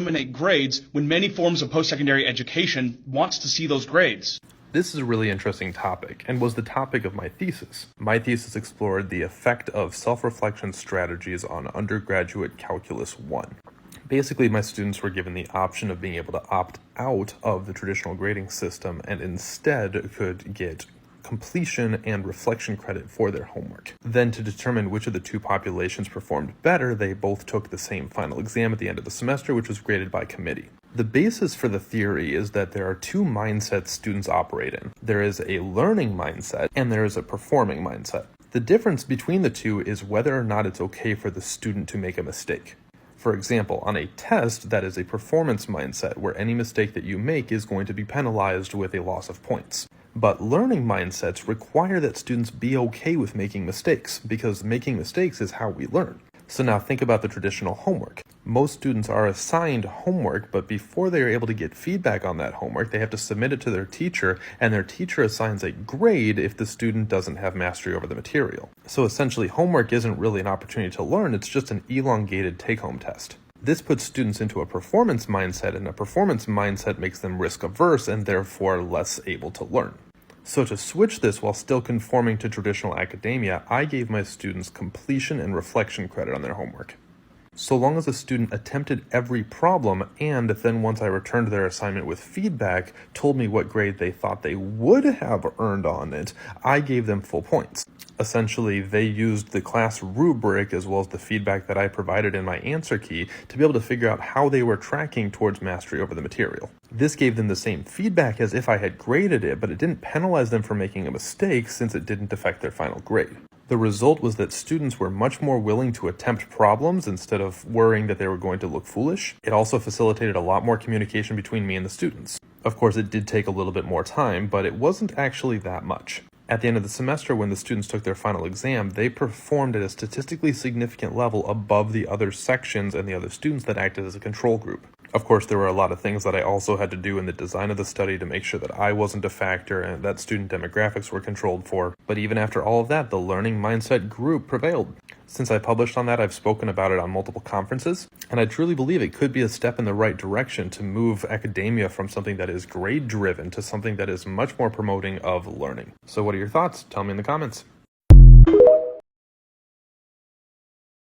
eliminate grades when many forms of post-secondary education wants to see those grades? This is a really interesting topic, and was the topic of my thesis. My thesis explored the effect of self-reflection strategies on undergraduate Calculus 1. Basically, my students were given the option of being able to opt out of the traditional grading system and instead could get completion and reflection credit for their homework. Then, to determine which of the two populations performed better, they both took the same final exam at the end of the semester, which was graded by committee. The basis for the theory is that there are two mindsets students operate in. There is a learning mindset and there is a performing mindset. The difference between the two is whether or not it's okay for the student to make a mistake. For example, on a test, that is a performance mindset where any mistake that you make is going to be penalized with a loss of points. But learning mindsets require that students be okay with making mistakes, because making mistakes is how we learn. So now think about the traditional homework. Most students are assigned homework, but before they are able to get feedback on that homework, they have to submit it to their teacher, and their teacher assigns a grade if the student doesn't have mastery over the material. So essentially, homework isn't really an opportunity to learn, it's just an elongated take-home test. This puts students into a performance mindset, and a performance mindset makes them risk-averse and therefore less able to learn. So to switch this while still conforming to traditional academia, I gave my students completion and reflection credit on their homework. So long as a student attempted every problem and then once I returned their assignment with feedback, told me what grade they thought they would have earned on it, I gave them full points. Essentially, they used the class rubric as well as the feedback that I provided in my answer key to be able to figure out how they were tracking towards mastery over the material. This gave them the same feedback as if I had graded it, but it didn't penalize them for making a mistake since it didn't affect their final grade. The result was that students were much more willing to attempt problems instead of worrying that they were going to look foolish. It also facilitated a lot more communication between me and the students. Of course, it did take a little bit more time, but it wasn't actually that much. At the end of the semester, when the students took their final exam, they performed at a statistically significant level above the other sections and the other students that acted as a control group. Of course, there were a lot of things that I also had to do in the design of the study to make sure that I wasn't a factor and that student demographics were controlled for. But even after all of that, the learning mindset group prevailed. Since I published on that, I've spoken about it on multiple conferences, and I truly believe it could be a step in the right direction to move academia from something that is grade-driven to something that is much more promoting of learning. So what are your thoughts? Tell me in the comments.